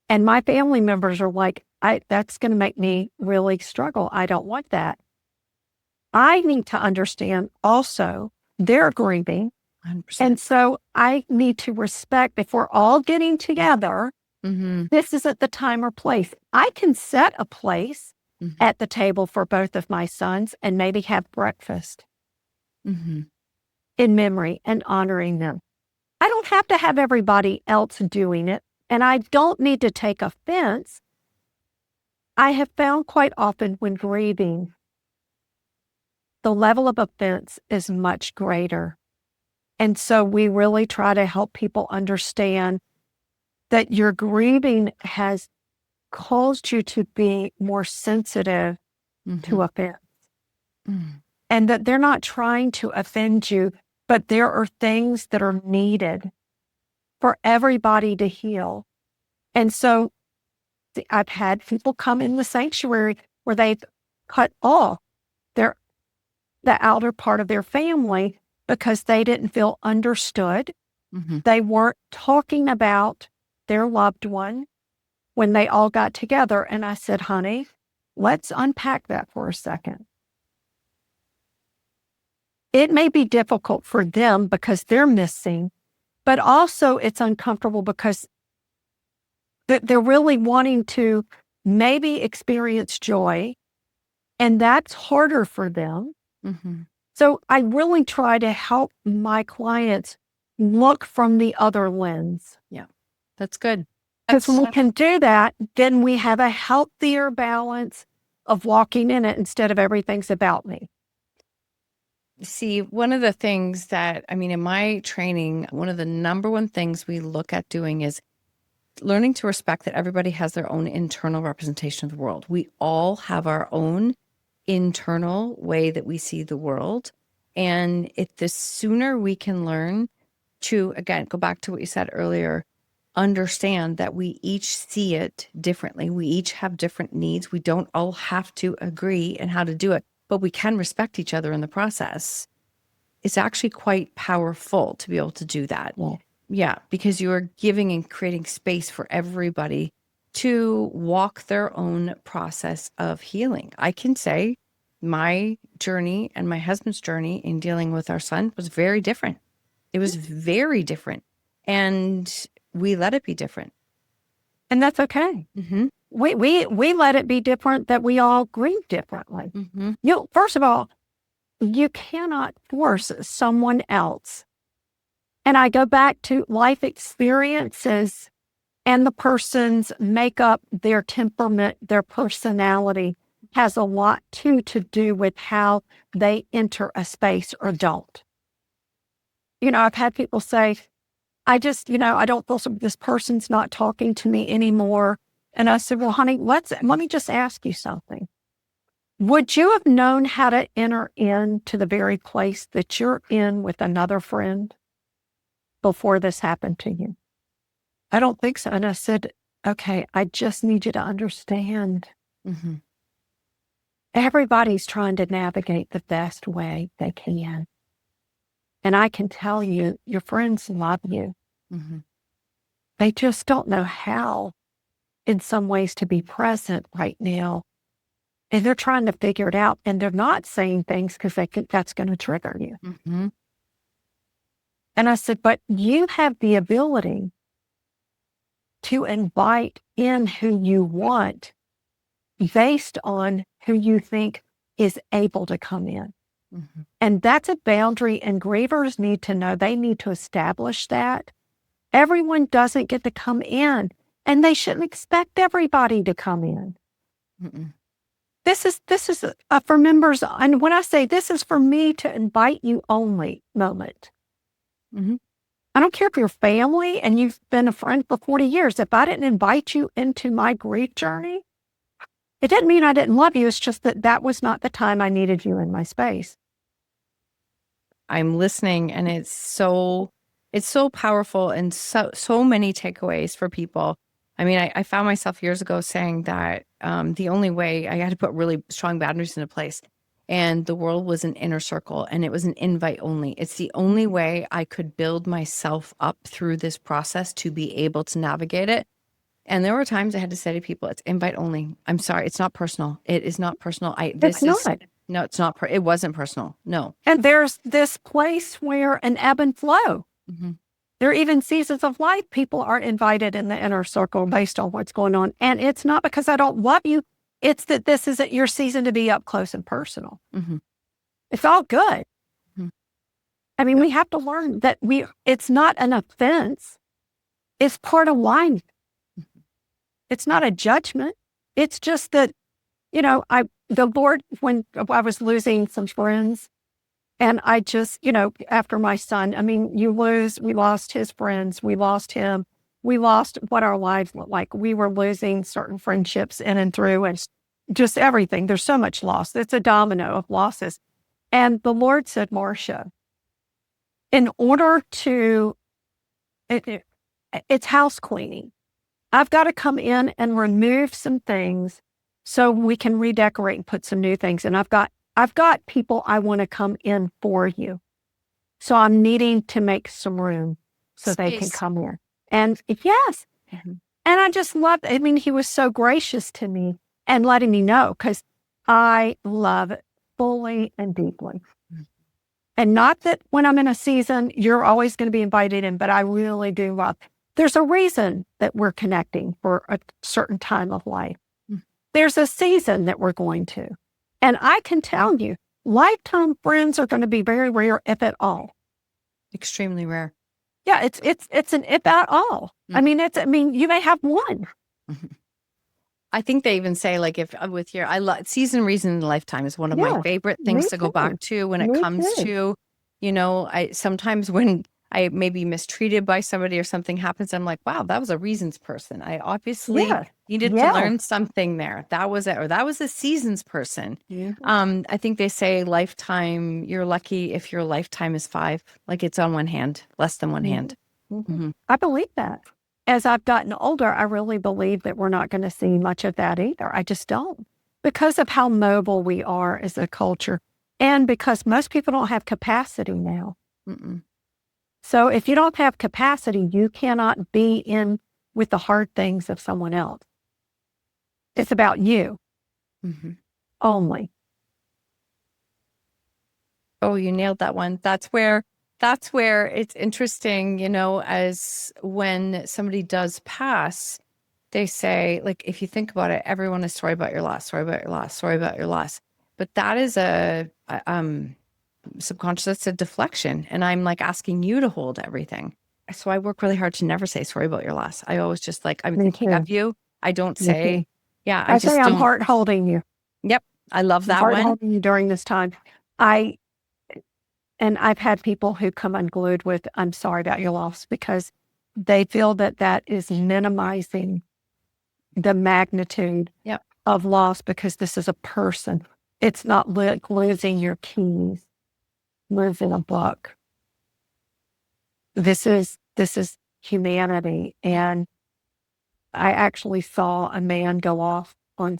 and my family members are like, that's going to make me really struggle. I don't want that. I need to understand also they're grieving.
100%.
And so I need to respect, if we're all getting together, this isn't the time or place. I can set a place at the table for both of my sons and maybe have breakfast
Mm-hmm.
in memory and honoring them. I don't have to have everybody else doing it, and I don't need to take offense. I have found quite often when grieving, the level of offense is much greater. And so we really try to help people understand that your grieving has caused you to be more sensitive to offense. And that they're not trying to offend you, but there are things that are needed for everybody to heal. And so I've had people come in the sanctuary where they've cut off the outer part of their family because they didn't feel understood. They weren't talking about their loved one when they all got together. And I said, honey, let's unpack that for a second. It may be difficult for them because they're missing, but also it's uncomfortable because they're really wanting to maybe experience joy, and that's harder for them. So I really try to help my clients look from the other lens.
Yeah, that's good.
Because when we can do that, then we have a healthier balance of walking in it instead of everything's about me.
See, one of the things that, in my training, one of the number one things we look at doing is learning to respect that everybody has their own internal representation of the world. We all have our own internal way that we see the world. And the sooner we can learn to, again, go back to what you said earlier, understand that we each see it differently. We each have different needs. We don't all have to agree on how to do it, but we can respect each other in the process. It's actually quite powerful to be able to do that. Yeah, because you are giving and creating space for everybody to walk their own process of healing. I can say my journey and my husband's journey in dealing with our son was very different. It was very different. And we let it be different.
And that's okay. We let it be different, that we all grieve differently. First of all, you cannot force someone else. And I go back to life experiences and the person's makeup, their temperament, their personality has a lot to do with how they enter a space or don't. I've had people say, I don't feel this person's not talking to me anymore. And I said, well, honey, let me just ask you something. Would you have known how to enter into the very place that you're in with another friend before this happened to you? I don't think so. And I said, okay, I just need you to understand. Everybody's trying to navigate the best way they can. And I can tell you, your friends love you. They just don't know how, in some ways, to be present right now. And they're trying to figure it out. And they're not saying things because they think that's going to trigger you. And I said, but you have the ability to invite in who you want based on who you think is able to come in. And that's a boundary, and grievers need to know, they need to establish that. Everyone doesn't get to come in, and they shouldn't expect everybody to come in. This is for members, and when I say this is for me to invite you only moment. I don't care if you're family and you've been a friend for 40 years. If I didn't invite you into my grief journey, it didn't mean I didn't love you. It's just that was not the time I needed you in my space.
I'm listening, and it's so powerful, and so many takeaways for people. I found myself years ago saying that the only way I had to put really strong boundaries into place, and the world was an inner circle, and it was an invite only. It's the only way I could build myself up through this process to be able to navigate it. And there were times I had to say to people, it's invite only. I'm sorry, it's not personal. It is not personal. No, it's not. It wasn't personal. No.
And there's this place where an ebb and flow. There are even seasons of life people are invited in the inner circle based on what's going on. And it's not because I don't love you. It's that this isn't your season to be up close and personal.
Mm-hmm.
It's all good.
Mm-hmm.
I mean, we have to learn that it's not an offense. It's part of life.
Mm-hmm.
It's not a judgment. It's just that, the Lord, when I was losing some friends, and I just, after my son, I mean, we lost his friends, we lost him, we lost what our lives looked like. We were losing certain friendships in and through, and just everything. There's so much loss. It's a domino of losses. And the Lord said, Marcia, in order to, it's house cleaning. I've got to come in and remove some things so we can redecorate and put some new things. And I've got people I want to come in for you. So I'm needing to make some room so they can come in. And yes.
Mm-hmm.
And I just loved, he was so gracious to me and letting me know, because I love it fully and deeply. Mm-hmm. And not that when I'm in a season, you're always going to be invited in, but I really do love. There's a reason that we're connecting for a certain time of life. Mm-hmm. There's a season that we're going to. And I can tell you, lifetime friends are going to be very rare, if at all.
Extremely rare.
Yeah, it's an if at all. Mm-hmm. You may have one.
Mm-hmm. I think they even say, like, if with your, season, reason, and lifetime is one of my favorite things to go back to when it comes to, I sometimes when I may be mistreated by somebody or something happens, I'm like, wow, that was a reasons person. I obviously needed to learn something there. That was it, or that was a seasons person. Yeah. I think they say lifetime, you're lucky if your lifetime is 5, like it's on one hand, less than one hand.
Mm-hmm. Mm-hmm. I believe that. As I've gotten older, I really believe that we're not going to see much of that either. I just don't, because of how mobile we are as a culture, and because most people don't have capacity now. Mm-mm. So if you don't have capacity, you cannot be in with the hard things of someone else. It's about you. Mm-hmm. Only.
Oh, you nailed that one. That's where it's interesting, as when somebody does pass, they say, like, if you think about it, everyone is sorry about your loss, sorry about your loss, sorry about your loss. But that is subconscious, that's a deflection. And I'm like asking you to hold everything. So I work really hard to never say sorry about your loss. I always just I'm thinking of you. I don't say,
I just say I'm heart holding you.
Yep. I love that
one.
Heart
holding you during this time. And I've had people who come unglued with, I'm sorry about your loss, because they feel that is minimizing the magnitude of loss, because this is a person. It's not like losing your keys, losing a book. This is humanity. And I actually saw a man go off on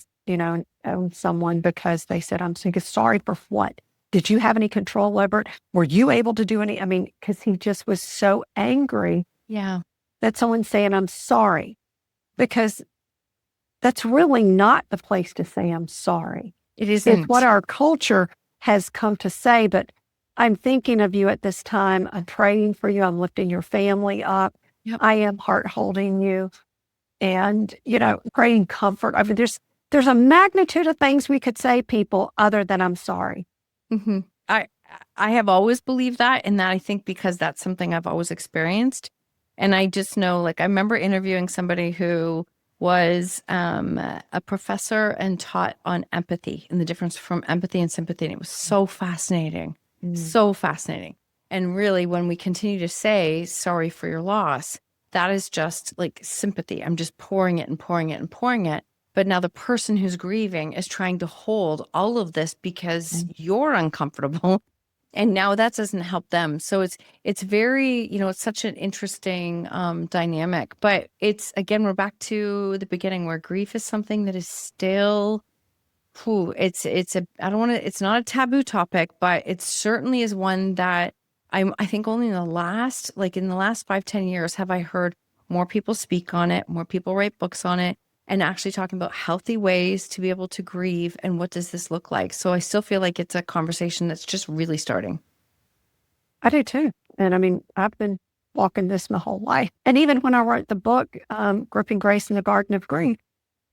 someone because they said, I'm sorry for what? Did you have any control over it? Were you able to do any? Because he just was so angry.
Yeah.
That someone's saying, I'm sorry. Because that's really not the place to say, I'm sorry.
It isn't.
It's what our culture has come to say, but I'm thinking of you at this time. I'm praying for you. I'm lifting your family up. Yep. I am heart holding you and, praying comfort. There's a magnitude of things we could say, people, other than I'm sorry.
Mm-hmm. I have always believed that, and that I think because that's something I've always experienced. And I just know, I remember interviewing somebody who was a professor and taught on empathy and the difference from empathy and sympathy. And it was so fascinating, so fascinating. And really, when we continue to say sorry for your loss, that is just like sympathy. I'm just pouring it and pouring it and pouring it. But now the person who's grieving is trying to hold all of this because you're uncomfortable. And now that doesn't help them. So it's very, it's such an interesting dynamic. But it's, again, we're back to the beginning where grief is something that is still, it's not a taboo topic, but it certainly is one that I think only in the last 5-10 years have I heard more people speak on it, more people write books on it, and actually talking about healthy ways to be able to grieve and what does this look like. So I still feel like it's a conversation that's just really starting.
I do too. And I've been walking this my whole life. And even when I wrote the book, Gripping Grace in the Garden of Grief,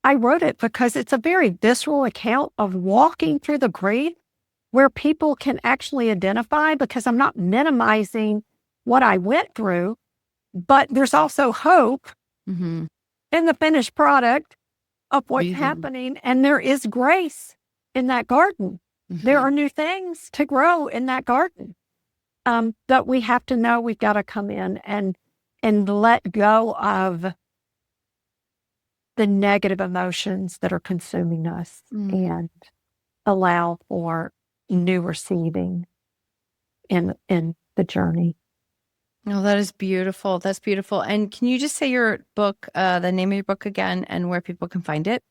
I wrote it because it's a very visceral account of walking through the grief where people can actually identify, because I'm not minimizing what I went through, but there's also hope
Mm-hmm.
in the finished product of what's
Breathing.
happening. And there is grace in that garden. There are new things to grow in that garden. But we have to know we've got to come in and let go of the negative emotions that are consuming us and allow for new receiving in the journey.
Oh, that is beautiful. That's beautiful. And can you just say your book, the name of your book again, and where people can find it?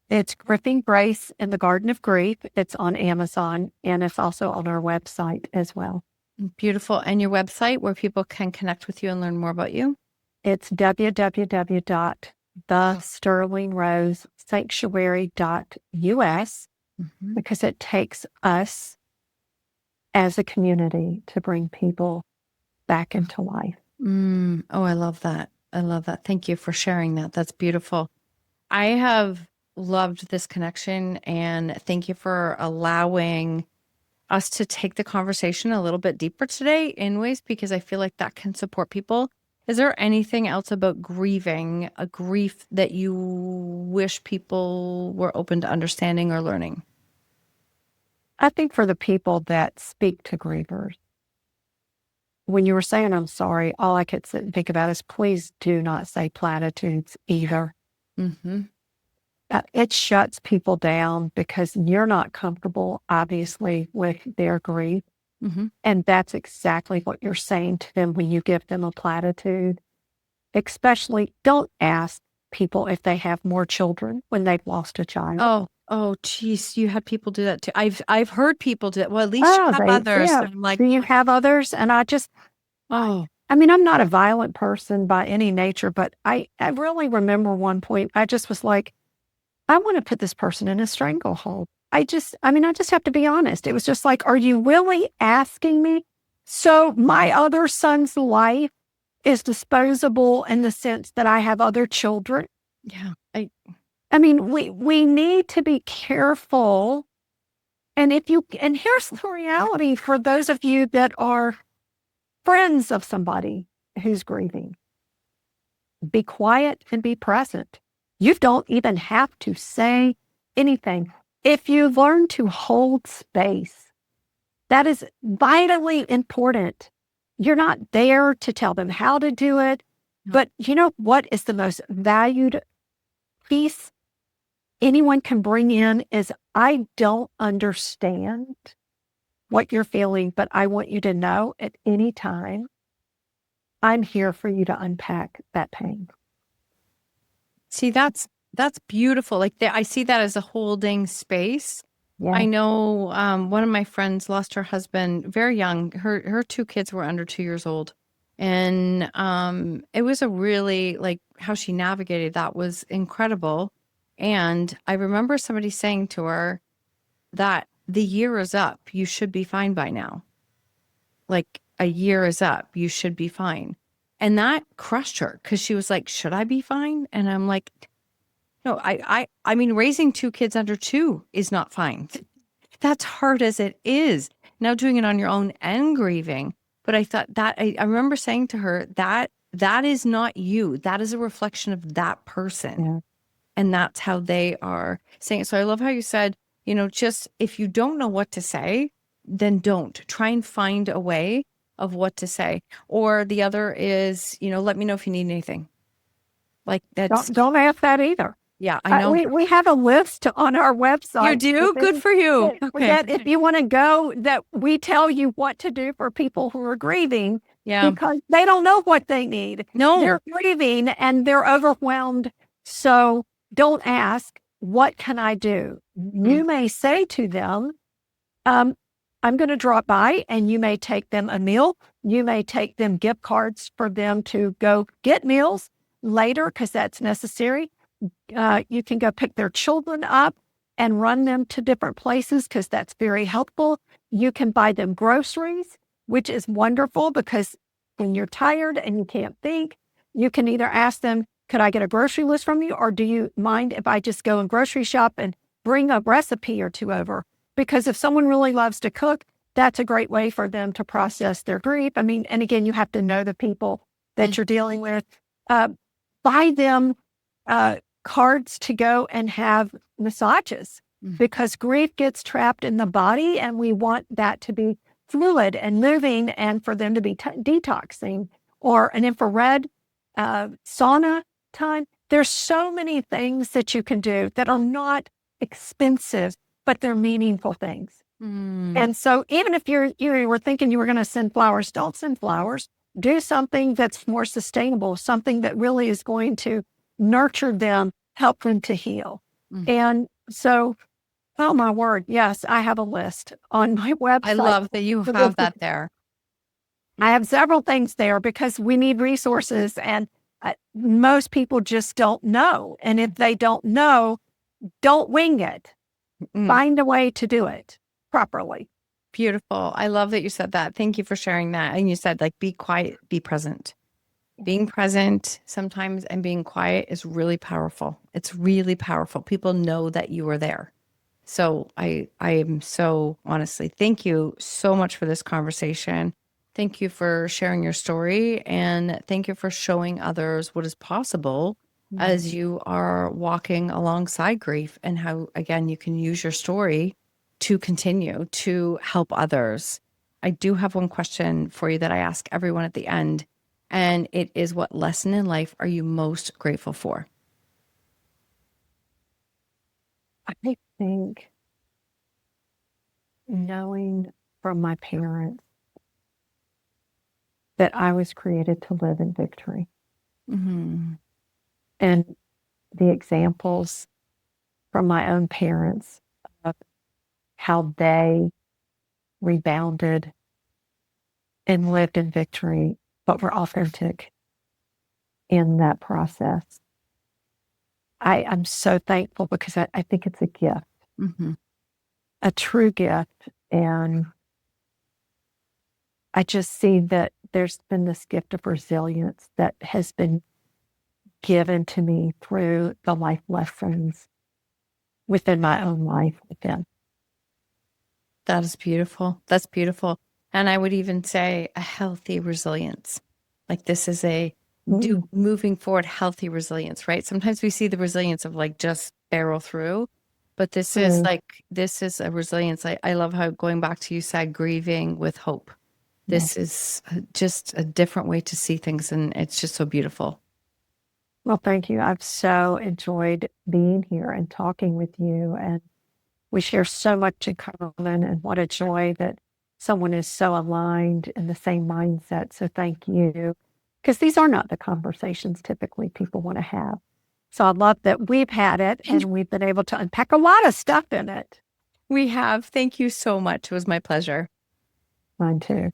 It's Gripping Grace in the Garden of Grief. It's on Amazon, and it's also on our website as well.
Beautiful. And your website where people can connect with you and learn more about you?
It's www.thesterlingrosesanctuary.us, because it takes us as a community to bring people back into life.
Oh, I love that. I love that. Thank you for sharing that. That's beautiful. I have loved this connection, and thank you for allowing us to take the conversation a little bit deeper today in ways, because I feel like that can support people. Is there anything else about grieving, a grief, that you wish people were open to understanding or learning?
I think for the people that speak to grievers, when you were saying I'm sorry, all I could sit and think about is, please do not say platitudes either. It shuts people down because you're not comfortable, obviously, with their grief. And that's exactly what you're saying to them when you give them a platitude. Especially, don't ask people if they have more children when they've lost a child.
Oh, geez, you had people do that too. I've heard people do that. Well, at least you have others.
Yeah.
I'm like,
do you have others? And I mean, I'm not a violent person by any nature, but I really remember one point, I just was like, I want to put this person in a stranglehold. I just have to be honest. It was just like, are you really asking me? So my other son's life is disposable in the sense that I have other children.
yeah,
I mean, we need to be careful. And here's the reality for those of you that are friends of somebody who's grieving. Be quiet and be present. You don't even have to say anything. If you learn to hold space, that is vitally important. You're not there to tell them how to do it, but you know what is the most valued piece anyone can bring in is, I don't understand what you're feeling, but I want you to know at any time, I'm here for you to unpack that pain.
see, that's beautiful. Like I see that as a holding space.
Yeah.
I know one of my friends lost her husband very young. Her two kids were under 2 years old. And it was a really, like, how she navigated that was incredible. And I remember somebody saying to her that the year is up. You should be fine by now. Like, a year is up. You should be fine. And that crushed her, because she was like, should I be fine? And I'm like, no, I mean, raising two kids under 2 is not fine. That's hard as it is. Now doing it on your own and grieving. But I thought that, I remember saying to her that is not you. That is a reflection of that person.
Yeah.
And that's how they are saying it. So I love how you said, just if you don't know what to say, then don't. Try and find a way of what to say. Or the other is, let me know if you need anything. Like, that's...
Don't ask that either.
Yeah, I know.
We have a list on our website.
You do? Good for you. Okay.
That if you want to go, that we tell you what to do for people who are grieving.
Yeah.
Because they don't know what they need.
No.
They're grieving and they're overwhelmed. So don't ask, what can I do? You may say to them, I'm going to drop by, and you may take them a meal. You may take them gift cards for them to go get meals later, because that's necessary. You can go pick their children up and run them to different places, because that's very helpful. You can buy them groceries, which is wonderful, because when you're tired and you can't think, you can either ask them, could I get a grocery list from you? Or do you mind if I just go and grocery shop and bring a recipe or two over? Because if someone really loves to cook, that's a great way for them to process their grief. I mean, and again, you have to know the people that you're dealing with. Buy them cards to go and have massages, because grief gets trapped in the body and we want that to be fluid and moving, and for them to be detoxing, or an infrared sauna time. There's so many things that you can do that are not expensive, but they're meaningful things. And so even if you were thinking you were going to send flowers, don't send flowers. Do something that's more sustainable, something that really is going to nurture them, help them to heal. And so, oh my word, yes, I have a list on my website.
I love that you have that there.
I have several things there because we need resources, and most people just don't know. And if they don't know, don't wing it. Find a way to do it properly.
Beautiful. I love that you said that. Thank you for sharing that. And you said, like, be quiet, be present. Being present sometimes and being quiet is really powerful. It's really powerful. People know that you are there. So I am so, honestly, thank you so much for this conversation. Thank you for sharing your story, and thank you for showing others what is possible as you are walking alongside grief, and how, again, you can use your story to continue to help others. I do have one question for you that I ask everyone at the end, and it is, what lesson in life are you most grateful for?
I think knowing from my parents that I was created to live in victory. And the examples from my own parents of how they rebounded and lived in victory, but were authentic in that process. I'm so thankful, because I think it's a gift, a true gift. And I just see that there's been this gift of resilience that has been given to me through the life lessons within my own life with them.
That is beautiful. That's beautiful. And I would even say a healthy resilience. Like, this is a moving forward, healthy resilience, right? Sometimes we see the resilience of, like, just barrel through, but this is a resilience. I love how, going back to, you said, grieving with hope. This is just a different way to see things, and it's just so beautiful.
Well, thank you. I've so enjoyed being here and talking with you, and we share so much in common, and what a joy that someone is so aligned in the same mindset. So thank you, because these are not the conversations typically people want to have. So I love that we've had it, and we've been able to unpack a lot of stuff in it.
We have. Thank you so much. It was my pleasure.
Mine too.